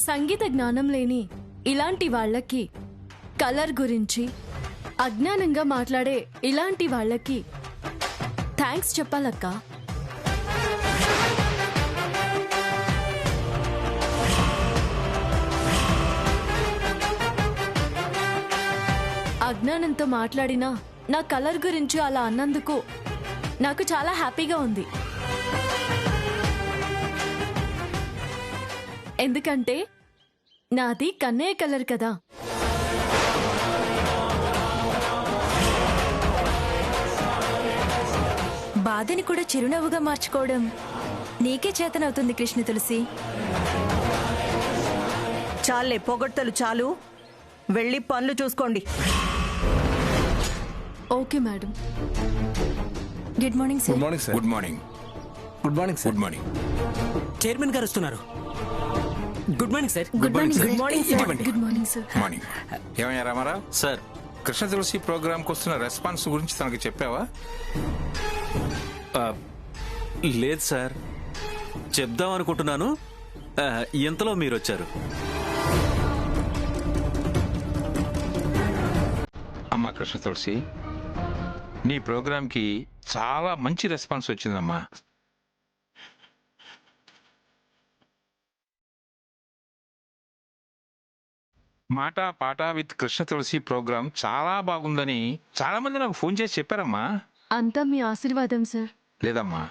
సంగీత జ్ఞానం లేని ఇలాంటి వాళ్ళకి, కలర్ గురించి అజ్ఞానంగా మాట్లాడే ఇలాంటి వాళ్ళకి థ్యాంక్స్ చెప్పాలక్క. అజ్ఞానంతో మాట్లాడినా నా కలర్ గురించి అలా అన్నందుకు నాకు చాలా హ్యాపీగా ఉంది. ఎందుకంటే నాది కన్నయ్య కలర్ కదా. బాధని కూడా చిరునవ్వుగా మార్చుకోవడం నీకే చేతనవుతుంది కృష్ణ తులసి. చాలే పొగడ్తలు చాలు, వెళ్ళి పనులు చూసుకోండి. Okay madam. Good morning sir. Good morning sir. Good morning. Good morning sir. Good morning. Chairman గారు వస్తున్నారు. Good morning sir. Good morning good morning sir. ఇవ్వండి. Good morning sir. మార్నింగ్. ఏమయ్యా రామారావు, సార్ కృష్ణ తులసి ప్రోగ్రామ్కి వస్తున్న రెస్పాన్స్ గురించి తనకి చెప్పావా? లేదు సార్, చెప్దాం అనుకుంటున్నాను, ఇంతలో మీరు వచ్చారు. అమ్మా కృష్ణ తులసి, నీ ప్రోగ్రామ్కి చాలా మంచి రెస్పాన్స్ వచ్చిందమ్మా. మాట పాట విత్ కృష్ణ తులసి ప్రోగ్రామ్ చాలా బాగుందని చాలా మంది నాకు ఫోన్ చేసి చెప్పారమ్మా. అంతా మీ ఆశీర్వాదం సార్. లేదమ్మా,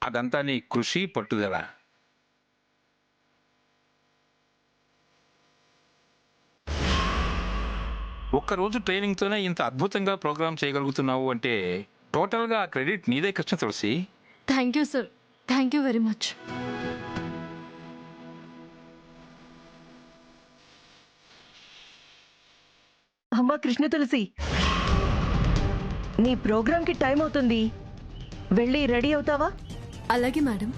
అదంతా నీ కృషి పట్టుదల. ఒక్కరోజు ట్రైనింగ్తోనే ఇంత అద్భుతంగా ప్రోగ్రామ్ చేయగలుగుతున్నావు అంటే టోటల్గా ఆ క్రెడిట్ నీదే Krishna Tulasi. Thank you sir. Thank you very much. అమ్మా కృష్ణ తులసి, నీ ప్రోగ్రామ్కి టైం అవుతుంది, వెళ్ళి రెడీ అవుతావా? అలాగే మేడం.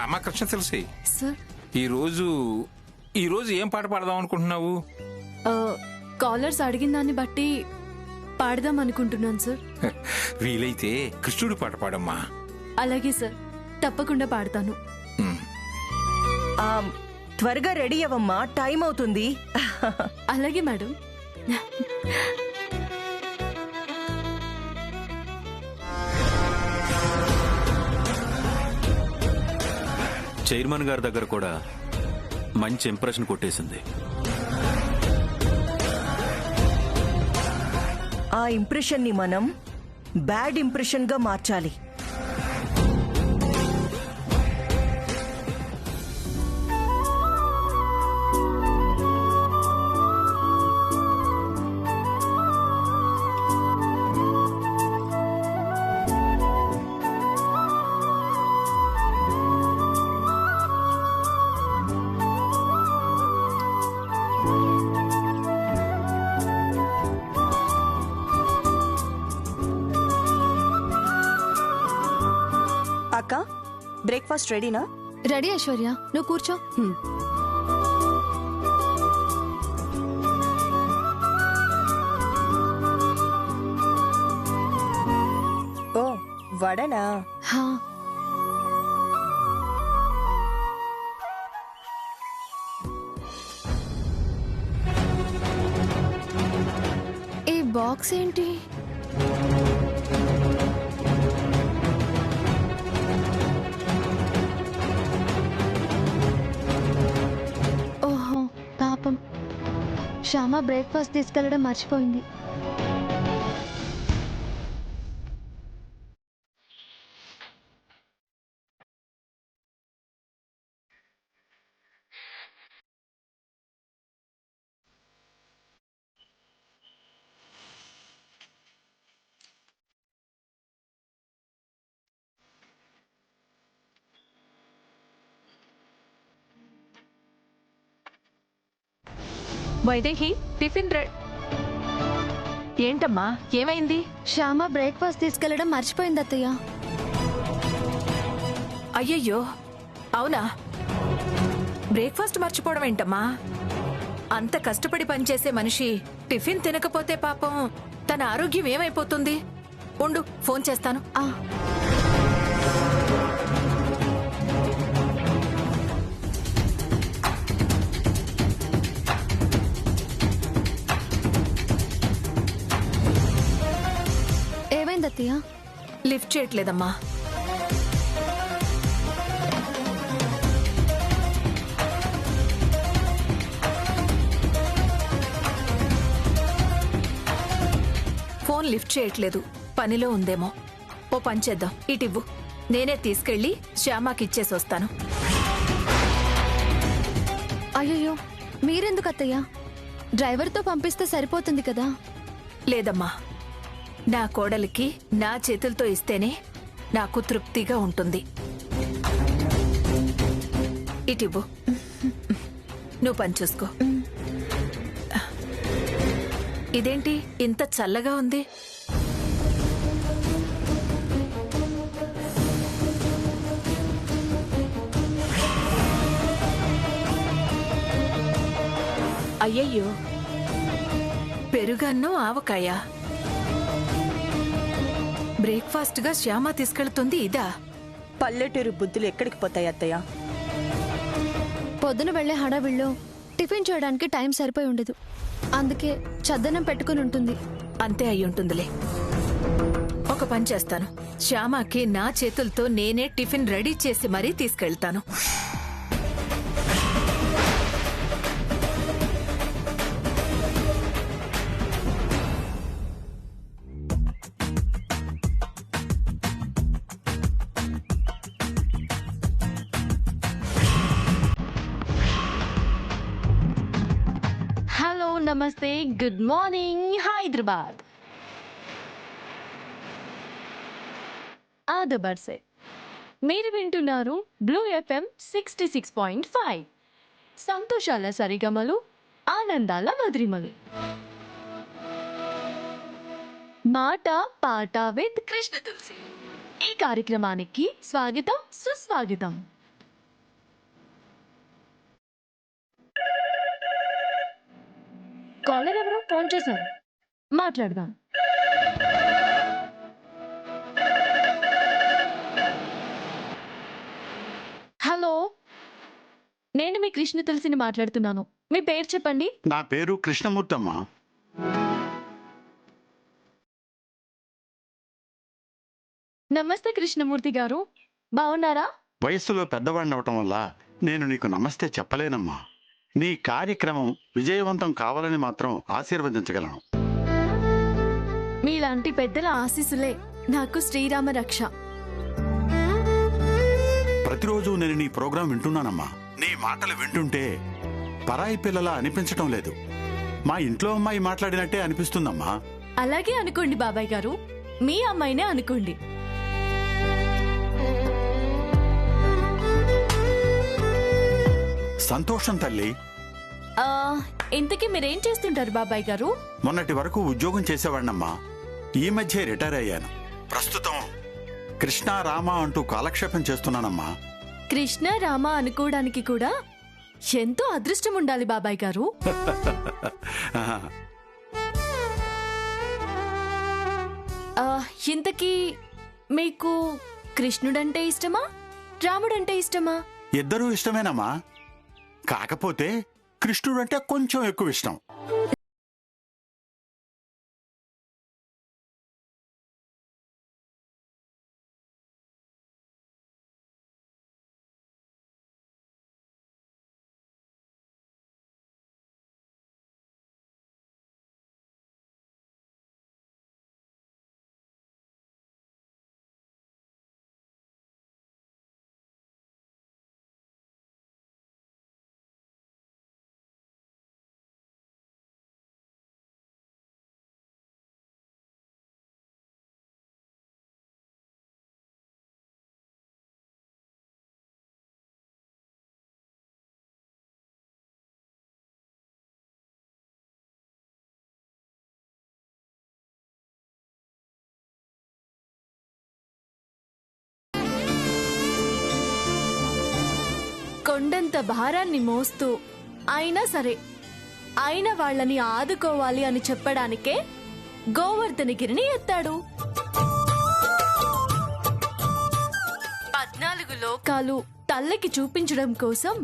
అమ్మా కృష్ణ తులసి, సార్, ఈరోజు ఏం పాట పాడదాం అనుకుంటున్నావు? కాలర్స్ అడిగిన దాన్ని బట్టి పాడదాం అనుకుంటున్నాను సార్. వీలైతే కృష్ణుడి పాట పాడమ్మా. అలాగే సార్, తప్పకుండా పాడతాను. ఆ, త్వరగా రెడీ అవ్వమ్మా, టైం అవుతుంది. అలాగే మేడం. చైర్మన్ గారి దగ్గర కూడా మంచి ఇంప్రెషన్ కొట్టేసింది. ఆ ఇంప్రెషన్ ని మనం బ్యాడ్ ఇంప్రెషన్ గా మార్చాలి. అక్క, బ్రేక్ఫాస్ట్ రెడీనా? రెడీ ఐశ్వర్య, నువ్వు కూర్చో. ఓ, వడనా? హా. ఈ బాక్స్ ఏంటి? ఓహో పాపం, శ్యామ బ్రేక్ఫాస్ట్ తీసుకెళ్ళడం మర్చిపోయింది. వైదేహి, టిఫిన్ ఏంటమ్మా, ఏమైంది? శ్యామ బ్రేక్ఫాస్ట్ తీసుకెళ్ళడం మర్చిపోయింది అత్తయ్య. అయ్యయ్యో, అవునా? బ్రేక్ఫాస్ట్ మర్చిపోవడం ఏంటమ్మా? అంత కష్టపడి పనిచేసే మనిషి టిఫిన్ తినకపోతే పాపం తన ఆరోగ్యం ఏమైపోతుంది? ఉండు, ఫోన్ చేస్తాను. అత్తయ్య? లిఫ్ట్ చేయట్లేదమ్మా. ఫోన్ లిఫ్ట్ చేయట్లేదు. పనిలో ఉందేమో. ఓ పని చేద్దాం, ఇటివ్వు, నేనే తీసుకెళ్లి శ్యామాకి ఇచ్చేసి వస్తాను. అయ్యయ్యో, మీరెందుకు అత్తయ్య? డ్రైవర్తో పంపిస్తే సరిపోతుంది కదా. లేదమ్మా, నా కోడలికి నా చేతులతో ఇస్తేనే నాకు తృప్తిగా ఉంటుంది. ఇటివ్వు, నువ్వు పని చూసుకో. ఇదేంటి ఇంత చల్లగా ఉంది? అయ్యయ్యో, పెరుగన్నం ఆవకాయ. బ్రేక్ఫాస్ట్ గా శ్యామ తీసుకెళ్తుంది ఇదా? పల్లెటూరు బుద్ధులు ఎక్కడికి పోతాయి అత్తయ్య? పొద్దున వెళ్లే హడావిడిలో టిఫిన్ చేయడానికి టైం సరిపోయి ఉండదు. అందుకే చద్దనం పెట్టుకుని ఉంటుంది. అంతే అయి ఉంటుందిలే. ఒక పని చేస్తాను, శ్యామకి నా చేతులతో నేనే టిఫిన్ రెడీ చేసి మరీ తీసుకెళ్తాను. హలో, నమస్తే, గుడ్ మార్నింగ్ హైదరాబాద్. ఆదబర్ సే మీరు వింటున్నారు బ్లూ ఎఫ్ఎం 66.5. సంతోషాల సరిగమలు, ఆనందాల మధురిమలు. మాట పాట విత్ కృష్ణ తులసి. ఈ కార్యక్రమానికి స్వాగతం, సుస్వాగతం. కాలర్ ఎవరో ఫోన్ చేశారు, మాట్లాడదాం. హలో, నేను మీ కృష్ణ తులసిని మాట్లాడుతున్నాను. మీ పేరు చెప్పండి. నా పేరు కృష్ణమూర్తమ్మ. నమస్తే కృష్ణమూర్తి గారు, బాగున్నారా? వయస్సులో పెద్దవాడిని అవటం వల్ల నేను నీకు నమస్తే చెప్పలేనమ్మా. నీ కార్యక్రమం విజయవంతం కావాలని మాత్రం ఆశీర్వదించగలను. మీలాంటి పెద్దల ఆశీస్సులే నాకు శ్రీరామ రక్ష. ప్రతిరోజు నేను నీ ప్రోగ్రాం వింటున్నానమ్మా. నీ మాటలు వింటుంటే పరాయి పిల్లలా అనిపించటం లేదు. మా ఇంట్లో అమ్మాయి మాట్లాడినట్టే అనిపిస్తుందమ్మా. అలాగే అనుకోండి బాబాయ్ గారు, మీ అమ్మాయినే అనుకోండి. సంతోషం తల్లి. ఇంతకీ మీరేం చేస్తుంటారు బాబాయ్ గారు? మొన్నటి వరకు ఉద్యోగం చేసేవాడినమ్మా. ఈ మధ్య రిటైర్ అయ్యాను. ప్రస్తుతం కృష్ణ రామ అంటూ కాలక్షేపం చేస్తున్నానమ్మా. కృష్ణ రామ అనుకోవడానికి కూడా ఎంతో అదృష్టం ఉండాలి బాబాయ్ గారు. ఇంతకీ మీకు కృష్ణుడంటే ఇష్టమా, రాముడంటే ఇష్టమా? ఇద్దరూ ఇష్టమేనమ్మా. కాకపోతే కృష్ణుడంటే కొంచెం ఎక్కువ ఇష్టం. కొండంత భారాన్ని మోస్తూ అయినా సరే అయిన వాళ్ళని ఆదుకోవాలి అని చెప్పడానికే గోవర్ధనగిరిని ఎత్తాడు. 14 లోకాలు తల్లకి చూపించడం కోసం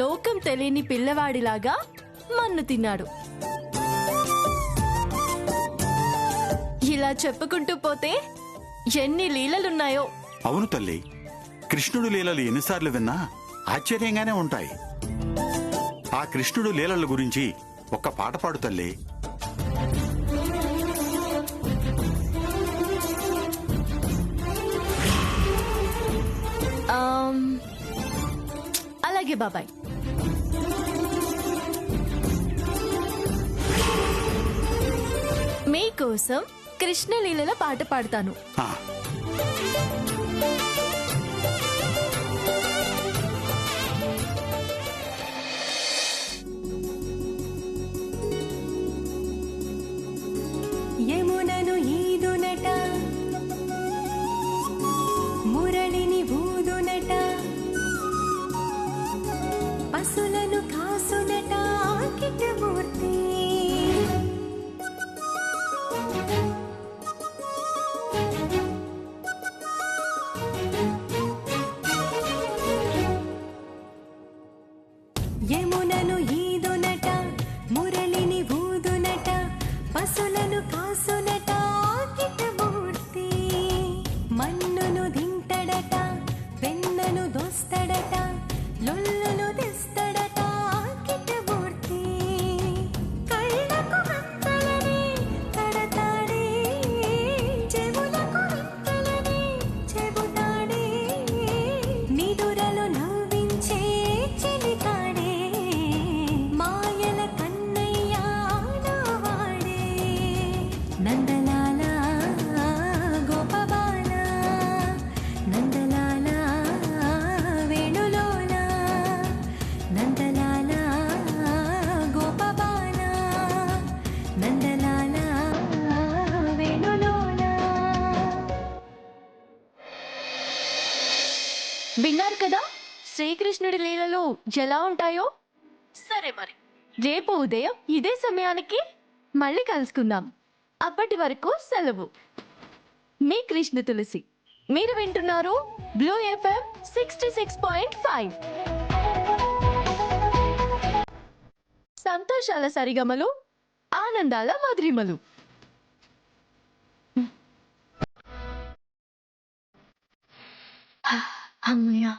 లోకం తెలియని పిల్లవాడిలాగా మన్ను తిన్నాడు. ఇలా చెప్పుకుంటూ పోతే ఎన్ని లీలలున్నాయో. అవును తల్లి, కృష్ణుడు లీలలు ఎన్నిసార్లు విన్నా ఆశ్చర్యంగానే ఉంటాయి. ఆ కృష్ణుడు లీలల గురించి ఒక్క పాట పాడు తల్లి. అలాగే బాబాయ్. మీకోసం కృష్ణలీలల పాట పాడతాను. ఆ, యమునను ఈదునట మురళిని ఊదునట పశులను కాసునట కిటమూర్తి యమునను ఈదునట మురళిని ఊదునట పశులను కాసునట కిటమూర్తి మన్నును దింటడట పెన్నను దోస్తడట లొల్లును తెస్తడట కిటమూర్తి కళ్ళకు వంతలని కడతాడే చెవులకు వింతలని చెబుతాడే నిదురలు నవ్వించే చెలికాడే మాయల కన్నయ్య నావాడే నందలాల గోపబాల నందలాల వేణులోల నందలాల గోపబాల నందలాల వేణులోల. విన్నారు కదా శ్రీకృష్ణుడి లీలలు ఎలా ఉంటాయో. సరే మరి రేపు ఉదయం ఇదే సమయానికి మళ్ళీ కలుసుకుందాం. అప్పటి వరకు సెలవు. మీ కృష్ణ తులసి. మీరు వింటున్నారు బ్లూ FM 66.5. సంతోషాల సరిగమలు, ఆనందాల మధురిమలు. అమ్మయ్యా.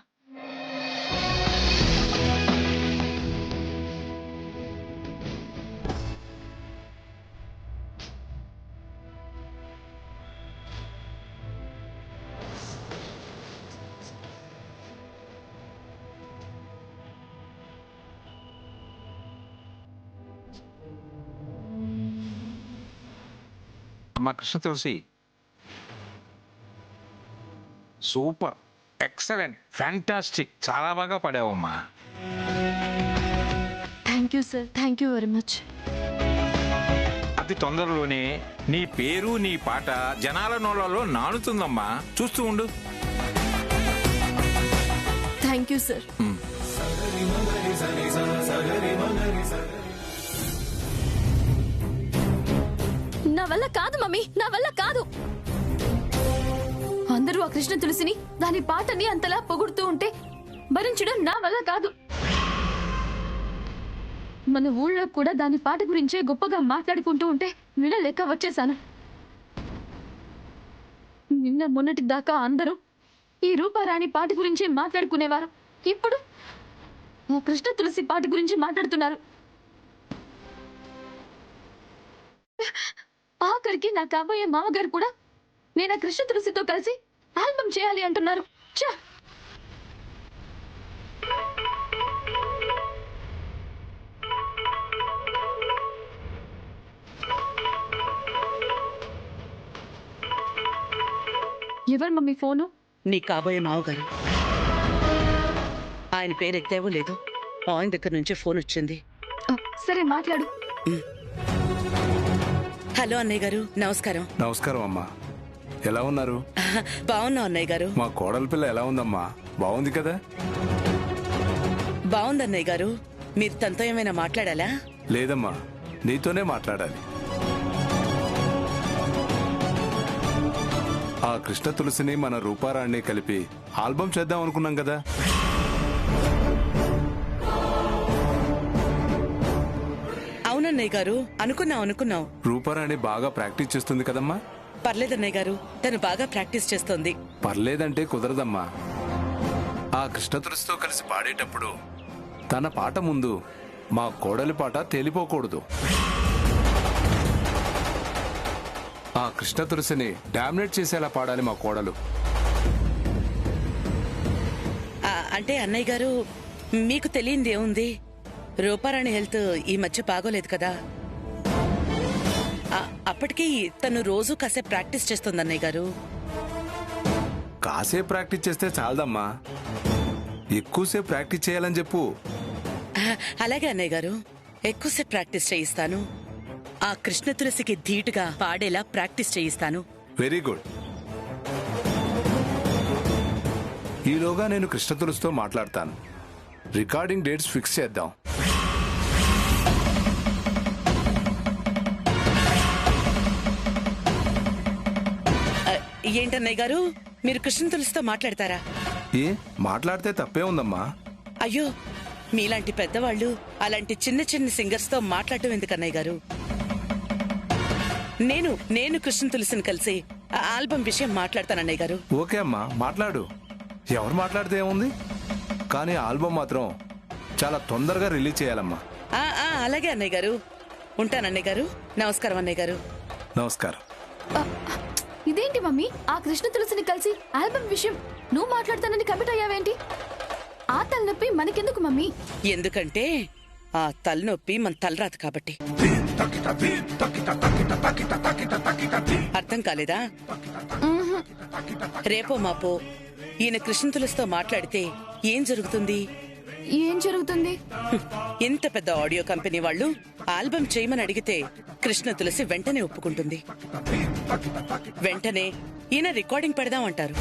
అమ్మా Krishna Tulasi, super, excellent, fantastic, చాలా బాగా పాడావమ్మా. Thank you sir, thank you very much. అతి తొందరలోనే నీ పేరు నీ పాట జనాల నోళ్ళలో నానుతుందమ్మా, చూస్తూ ఉండు. Thank you sir. నా వల్ల కాదు మమ్మీ, నా వల్ల కాదు. అందరూ ఆ కృష్ణ తులసిని దాని పాటని అంతలా పొగుడుతూ ఉంటే భరించడం నా వల్ల కాదు. మన ఊళ్ళో కూడా దాని పాట గురించే గొప్పగా మాట్లాడుకుంటూ ఉంటే వినలేక వచ్చేసాను. నిన్న మొన్నటి దాకా అందరూ ఈ రూపారాణి పాట గురించి మాట్లాడుకునేవారు. ఇప్పుడు ఆ కృష్ణ తులసి పాట గురించి మాట్లాడుతున్నారు. ఆఖరికి నా కాబోయే మామగారు కూడా నేను ఆ కృష్ణ తులసితో కలిసి ఆల్బమ్ చేయాలి అంటున్నారు. ఛ! ఎవరు మమ్మీ ఫోను? నీ కాబోయే మావగారు. ఆయన పేరు ఎత్తావో లేదో ఆయన దగ్గర నుంచి ఫోన్ వచ్చింది. సరే మాట్లాడు. హలో అన్నయ్య గారు, నమస్కారం. నమస్కారం అమ్మా, ఎలా ఉన్నారు? బాగున్నా అన్నయ్య గారు. మా కోడలి పిల్ల ఎలా ఉందమ్మా? బాగుంది కదా? బాగుంది అన్నయ్య గారు. మీరు తనతో ఏమైనా మాట్లాడాలా? లేదమ్మా, నీతోనే మాట్లాడాలి. ఆ కృష్ణ తులసిని మన రూపారాణ్ణి కలిపి ఆల్బమ్ చేద్దాం అనుకున్నాం కదా. అవునన్నయ్య గారు, అనుకున్నాం. రూపారాణి బాగా ప్రాక్టీస్ చేస్తుంది కదమ్మా, పర్లేదన్నయ్య గారు, తను బాగా ప్రాక్టీస్ చేస్తోంది. పర్లేదంటే కుదరదమ్మా. ఆ కృష్ణ తులసితో కలిసి పాడేటప్పుడు తన పాట ముందు మా కోడలి పాట తేలిపోకూడదు. ఆ కృష్ణ తులసిని డామినేట్ చేసేలా పాడాలి మా కోడలు. అంటే అన్నయ్య గారు, మీకు తెలియంది ఏముంది? రూపారాణి హెల్త్ ఈ మధ్య బాగోలేదు కదా. అప్పటికి తను రోజు కాసేపు ప్రాక్టీస్ చేస్తుంది అన్నయ్య గారు. కాసేపు ప్రాక్టీస్ చేస్తే చాలదమ్మా, ఎక్కువసేపు ప్రాక్టీస్ చేయాలని చెప్పు. అలాగే అన్నయ్య గారు, ఎక్కువసేపు ప్రాక్టీస్ చేయిస్తాను. ఆ కృష్ణ తులసికి ధీటుగా పాడేలా ప్రాక్టీస్ చేయిస్తాను. Very good. ఈలోగా నేను కృష్ణ తులసితో మాట్లాడతాను. రికార్డింగ్ డేట్స్ ఫిక్స్ చేద్దాం. ఏంటన్నయ్య గారు, మీరు కృష్ణ తులసితో మాట్లాడతారా? ఏ మాట్లాడితే తప్పే ఉందమ్మా. అయ్యో, మీలాంటి పెద్దవాళ్ళు అలాంటి చిన్న చిన్న సింగర్స్ తో మాట్లాడటం ఎందుకన్నయ్య గారు? నేను కృష్ణ తులసిని కలిసి ఆ ఆల్బమ్ విషయం మాట్లాడతానన్నయ్య గారు. ఓకే అమ్మా, మాట్లాడు. ఎవరు మాట్లాడితే ఏముంది, కానీ ఆల్బమ్ మాత్రం చాలా తొందరగా రిలీజ్ చేయాలమ్మా. అలాగే అన్నయ్య గారు. ఉంటానన్నయ్య గారు. నమస్కారం అన్నయ్య గారు. నమస్కారం. ఇదేంటి మమ్మీ, ఆ కృష్ణ తులసిని కలిసి ఆల్బమ్ విషయం నువ్వు మాట్లాడతానని కమిట్ అయ్యావేంటి? ఆ తలనొప్పి మనకెందుకు మమ్మీ? ఎందుకంటే ఆ తలనొప్పి మన తలరాత కాబట్టి. అర్థం కాలేదా? రేపో మాపో ఈయన కృష్ణ తులసితో మాట్లాడితే ఏం జరుగుతుంది? ఏం జరుగుతుంది? ఇంత పెద్ద ఆడియో కంపెనీ వాళ్ళు ఆల్బమ్ చేయమని అడిగితే కృష్ణ తులసి వెంటనే ఒప్పుకుంటుంది. వెంటనే ఈయన రికార్డింగ్ పెడదామంటారు.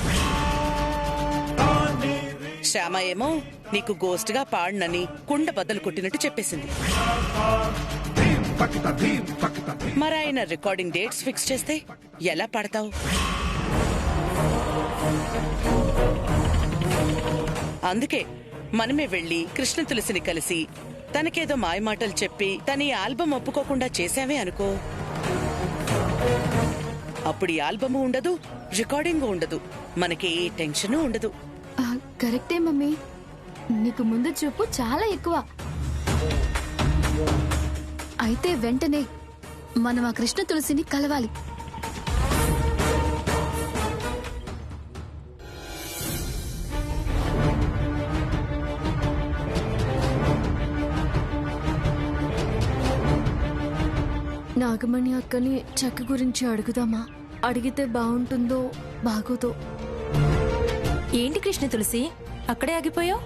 శ్యామ ఏమో నీకు గోస్ట్ గా పాడనని కుండ బద్దలు కొట్టినట్టు చెప్పేసింది. మరి ఆయన రికార్డింగ్ డేట్స్ ఫిక్స్ చేస్తే ఎలా పాడతావు? అందుకే మనమే వెళ్లి కృష్ణ తులసిని కలిసి తనకేదో మాయమాటలు చెప్పి తన ఈ ఆల్బమ్ ఒప్పుకోకుండా చేశామే అనుకో, అప్పుడు ఈ ఆల్బము ఉండదు, రికార్డింగ్ ఉండదు, మనకి ఏ టెన్షన్ ఉండదు. కరెక్టే మమ్మీ, నీకు ముందు చూపు చాలా ఎక్కువ. అయితే వెంటనే మనం ఆ కృష్ణ తులసిని కలవాలి. నాగమణి అక్కని చెక్క గురించి అడుగుదామా? అడిగితే బాగుంటుందో బాగోదో. ఏంటి కృష్ణ తులసి, అక్కడే ఆగిపోయావు?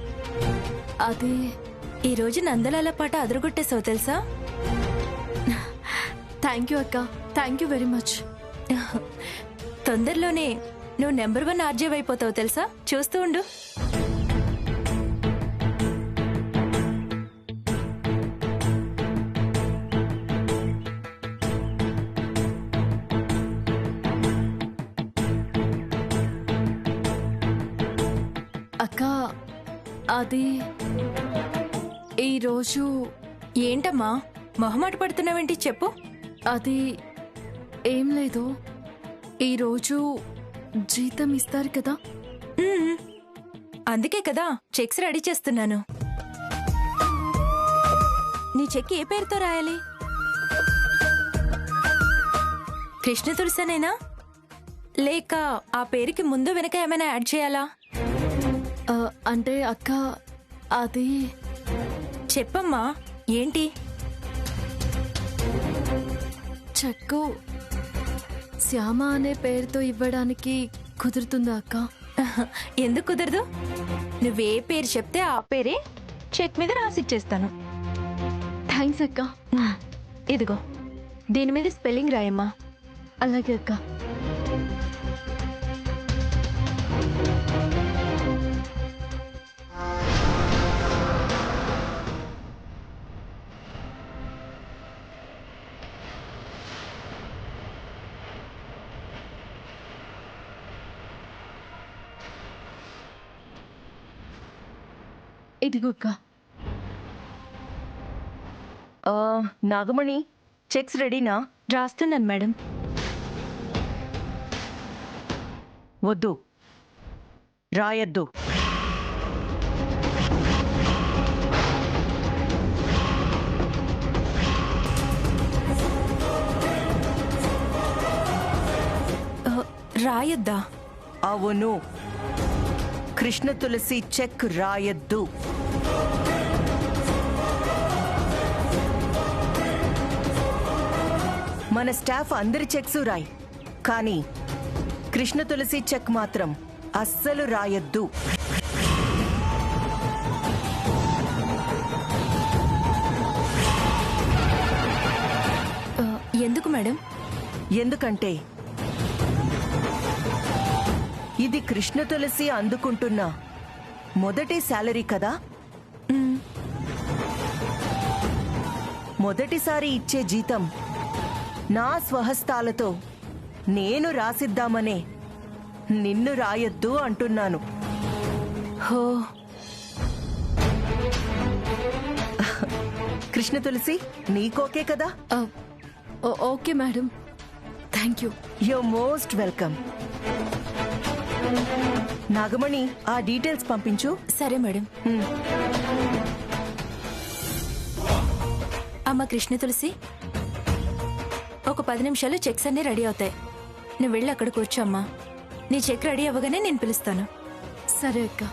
అదే, ఈ రోజు నందలాల పాట అదరగొట్టేసావు తెలుసా? థ్యాంక్ యూ అక్క, థ్యాంక్ యూ వెరీ మచ్. తొందరలోనే నువ్వు నెంబర్ 1 ఆర్జే అయిపోతావు తెలుసా? చూస్తూ ఉండు. అక్క, అది ఈరోజు. ఏంటమ్మా మొహమాట పడుతున్నావేంటి, చెప్పు. అది ఏం లేదు, ఈరోజు జీతం ఇస్తారు కదా. అందుకే కదా చెక్స్ రెడీ చేస్తున్నాను. నీ చెక్ ఏ పేరుతో రాయాలి? కృష్ణ తులసినేనా, లేక ఆ పేరుకి ముందు వెనక ఏమైనా యాడ్ చేయాలా? అంటే అక్క, అది. చెప్పమ్మా, ఏంటి? చెక్కు శ్యామ అనే పేరుతో ఇవ్వడానికి కుదురుతుందా అక్క? ఎందుకు కుదరదు? నువ్వే పేరు చెప్తే ఆ పేరే చెక్ మీద రాసిచ్చేస్తాను. థ్యాంక్స్ అక్క. ఇదిగో, దీని మీద స్పెల్లింగ్ రాయమ్మా. అలాగే అక్క. ఇదిగో అక్క. నాగమణి, చెక్స్ రెడీనా? రాస్తున్నాను మేడం. వద్దు, రాయొద్దు. రాయొద్దా? అవును, కృష్ణ తులసి చెక్ రాయొద్దు. మన స్టాఫ్ అందరి చెక్స్ రాయ్, కానీ కృష్ణ తులసి చెక్ మాత్రం అస్సలు రాయొద్దు. ఎందుకు మేడం? ఎందుకంటే ఇది కృష్ణ తులసి అందుకుంటున్న మొదటి శాలరీ కదా. మొదటిసారి ఇచ్చే జీతం నా స్వహస్తాలతో నేను రాసిద్దామనే నిన్ను రాయొద్దు అంటున్నాను. హో, కృష్ణ తులసి, నీకోకే కదా? Okay madam, thank you. You most welcome. Nagamani, ఆ డీటెయిల్స్ పంపించు. సరే మేడం. అమ్మ కృష్ణ తులసి, ఒక 10 నిమిషాలు చెక్స్ అన్నీ రెడీ అవుతాయి. నువ్వు వెళ్ళి అక్కడ కూర్చోమ్మా. నీ చెక్ రెడీ అవ్వగానే నేను పిలుస్తాను. సరే అక్క.